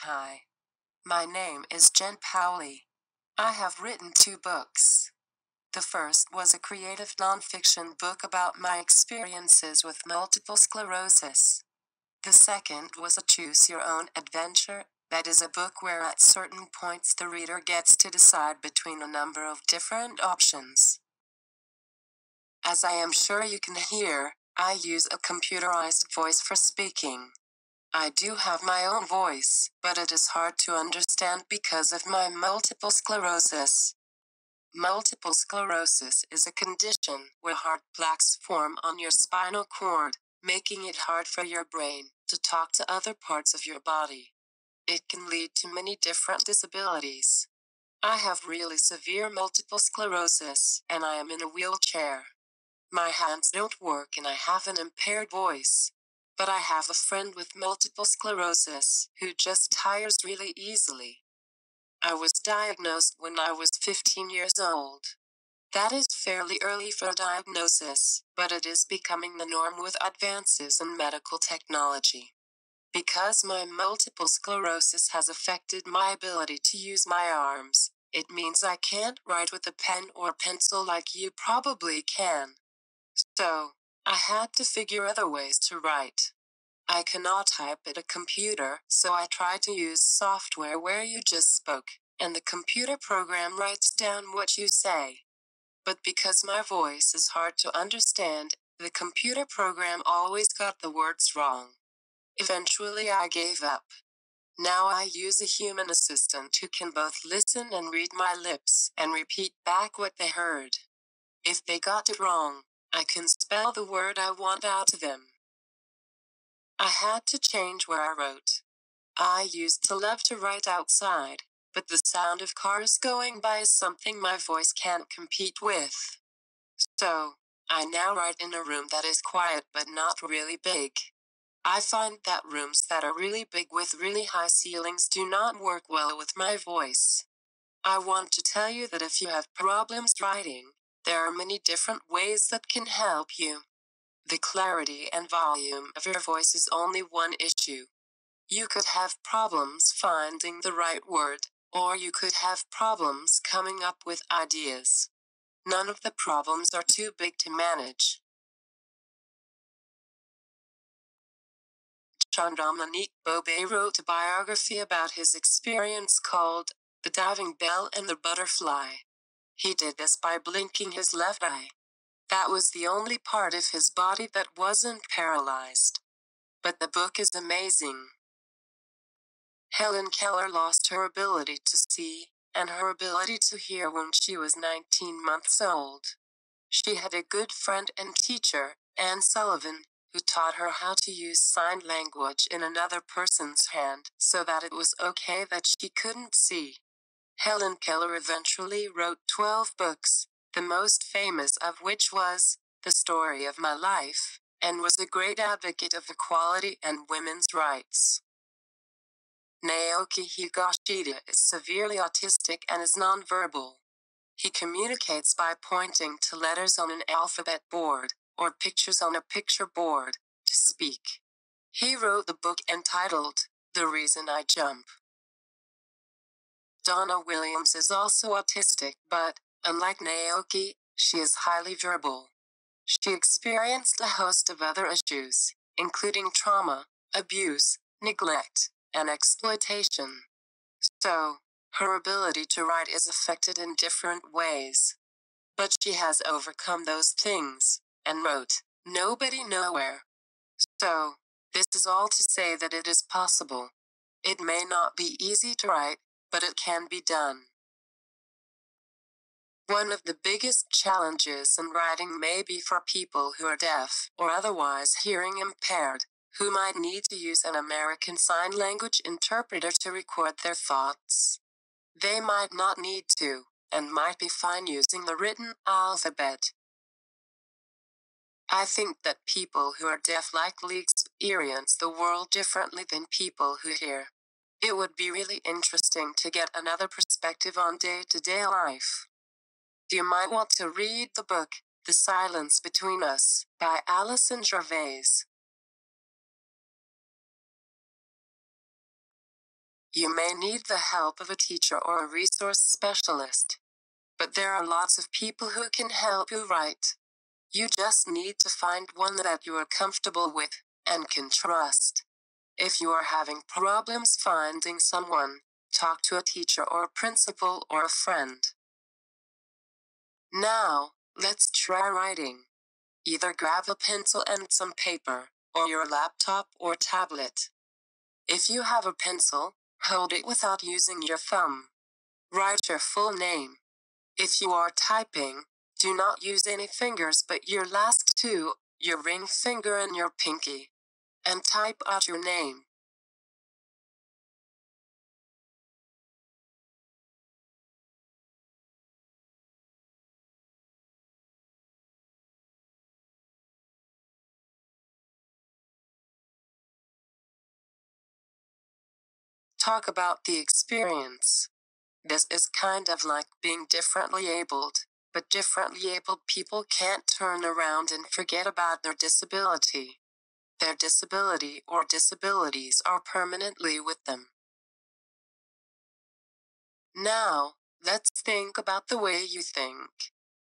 Hi, my name is Jen Powley. I have written 2 books. The first was a creative nonfiction book about my experiences with multiple sclerosis. The second was a choose your own adventure, that is a book where at certain points the reader gets to decide between a number of different options. As I am sure you can hear, I use a computerized voice for speaking. I do have my own voice, but it is hard to understand because of my multiple sclerosis. Multiple sclerosis is a condition where hard plaques form on your spinal cord, making it hard for your brain to talk to other parts of your body. It can lead to many different disabilities. I have really severe multiple sclerosis, and I am in a wheelchair. My hands don't work and I have an impaired voice. But I have a friend with multiple sclerosis who just tires really easily. I was diagnosed when I was 15 years old. That is fairly early for a diagnosis, but it is becoming the norm with advances in medical technology. Because my multiple sclerosis has affected my ability to use my arms, it means I can't write with a pen or pencil like you probably can. So, I had to figure other ways to write. I cannot type at a computer, so I try to use software where you just spoke, and the computer program writes down what you say. But because my voice is hard to understand, the computer program always got the words wrong. Eventually I gave up. Now I use a human assistant who can both listen and read my lips and repeat back what they heard. If they got it wrong, I can spell the word I want out of them. I had to change where I wrote. I used to love to write outside, but the sound of cars going by is something my voice can't compete with. So, I now write in a room that is quiet but not really big. I find that rooms that are really big with really high ceilings do not work well with my voice. I want to tell you that if you have problems writing, there are many different ways that can help you. The clarity and volume of your voice is only one issue. You could have problems finding the right word, or you could have problems coming up with ideas. None of the problems are too big to manage. Chandramanique Bobé wrote a biography about his experience called The Diving Bell and the Butterfly. He did this by blinking his left eye. That was the only part of his body that wasn't paralyzed. But the book is amazing. Helen Keller lost her ability to see, and her ability to hear when she was 19 months old. She had a good friend and teacher, Anne Sullivan, who taught her how to use sign language in another person's hand so that it was okay that she couldn't see. Helen Keller eventually wrote 12 books, the most famous of which was The Story of My Life, and was a great advocate of equality and women's rights. Naoki Higashida is severely autistic and is nonverbal. He communicates by pointing to letters on an alphabet board, or pictures on a picture board, to speak. He wrote the book entitled, The Reason I Jump. Donna Williams is also autistic, but, unlike Naoki, she is highly verbal. She experienced a host of other issues, including trauma, abuse, neglect, and exploitation. So, her ability to write is affected in different ways. But she has overcome those things, and wrote, Nobody Nowhere. So, this is all to say that it is possible. It may not be easy to write, but it can be done. One of the biggest challenges in writing may be for people who are deaf or otherwise hearing impaired, who might need to use an American Sign Language interpreter to record their thoughts. They might not need to, and might be fine using the written alphabet. I think that people who are deaf likely experience the world differently than people who hear. It would be really interesting to get another perspective on day-to-day life. You might want to read the book, The Silence Between Us, by Alison Gervais. You may need the help of a teacher or a resource specialist. But there are lots of people who can help you write. You just need to find one that you are comfortable with and can trust. If you are having problems finding someone, talk to a teacher or a principal or a friend. Now, let's try writing. Either grab a pencil and some paper, or your laptop or tablet. If you have a pencil, hold it without using your thumb. Write your full name. If you are typing, do not use any fingers but your last two, your ring finger and your pinky. And type out your name. Talk about the experience. This is kind of like being differently abled, but differently abled people can't turn around and forget about their disability. Their disability or disabilities are permanently with them. Now, let's think about the way you think.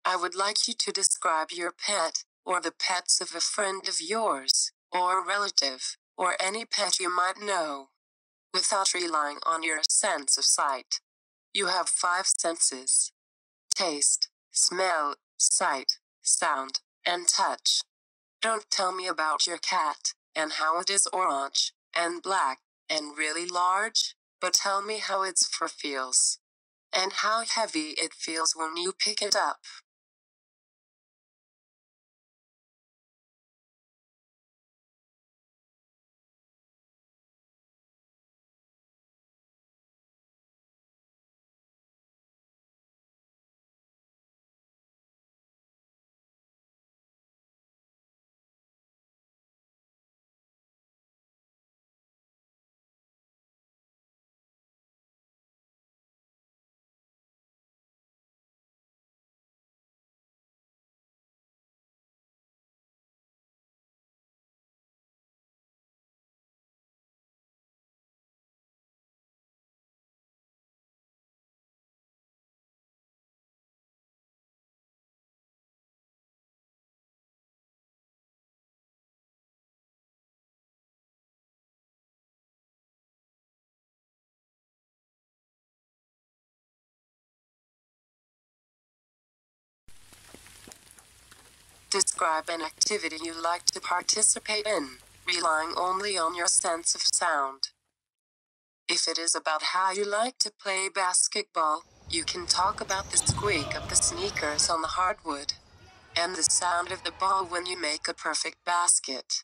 I would like you to describe your pet, or the pets of a friend of yours, or a relative, or any pet you might know, without relying on your sense of sight. You have 5 senses: taste, smell, sight, sound, and touch. Don't tell me about your cat, and how it is orange, and black, and really large, but tell me how its fur feels, and how heavy it feels when you pick it up. Describe an activity you like to participate in, relying only on your sense of sound. If it is about how you like to play basketball, you can talk about the squeak of the sneakers on the hardwood, and the sound of the ball when you make a perfect basket.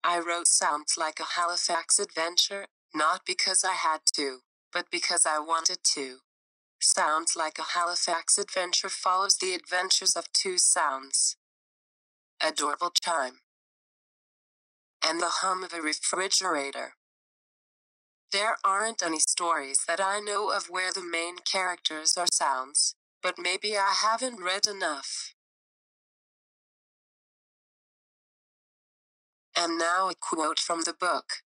I wrote sounds like a Halifax adventure, not because I had to, but because I wanted to. Sounds like a Halifax adventure follows the adventures of 2 sounds: a doorbell chime and the hum of a refrigerator. There aren't any stories that I know of where the main characters are sounds, but maybe I haven't read enough. And now a quote from the book.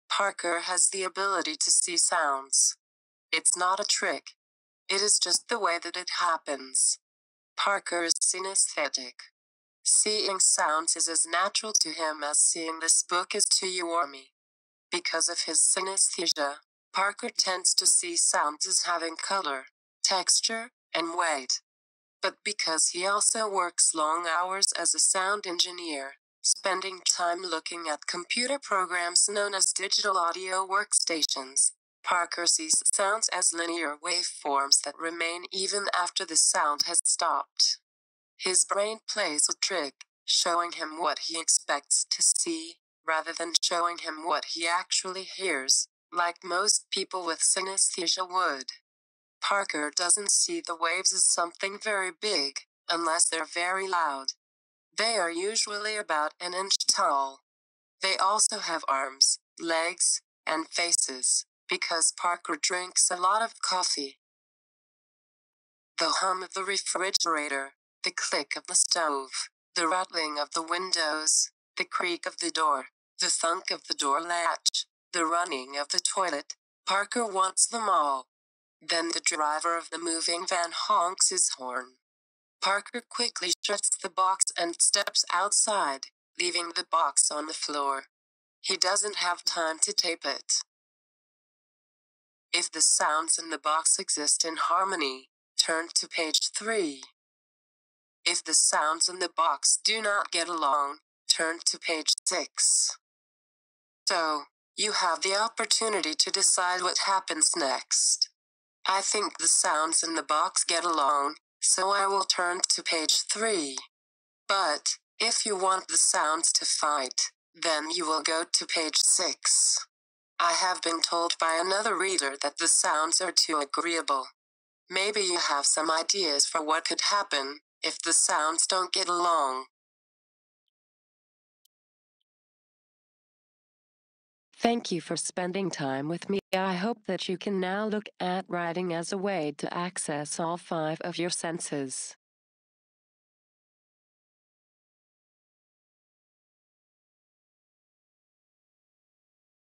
Parker has the ability to see sounds. It's not a trick. It is just the way that it happens. Parker is synaesthetic. Seeing sounds is as natural to him as seeing this book is to you or me. Because of his synesthesia, Parker tends to see sounds as having color, texture, and weight. But because he also works long hours as a sound engineer, spending time looking at computer programs known as digital audio workstations, Parker sees sounds as linear waveforms that remain even after the sound has stopped. His brain plays a trick, showing him what he expects to see, rather than showing him what he actually hears, like most people with synesthesia would. Parker doesn't see the waves as something very big, unless they're very loud. They are usually about an inch tall. They also have arms, legs, and faces, because Parker drinks a lot of coffee. The hum of the refrigerator, the click of the stove, the rattling of the windows, the creak of the door, the thunk of the door latch, the running of the toilet. Parker wants them all. Then the driver of the moving van honks his horn. Parker quickly shuts the box and steps outside, leaving the box on the floor. He doesn't have time to tape it. If the sounds in the box exist in harmony, turn to page 3. If the sounds in the box do not get along, turn to page 6. So, you have the opportunity to decide what happens next. I think the sounds in the box get along, so I will turn to page 3. But, if you want the sounds to fight, then you will go to page 6. I have been told by another reader that the sounds are too agreeable. Maybe you have some ideas for what could happen if the sounds don't get along. Thank you for spending time with me. I hope that you can now look at writing as a way to access all 5 of your senses.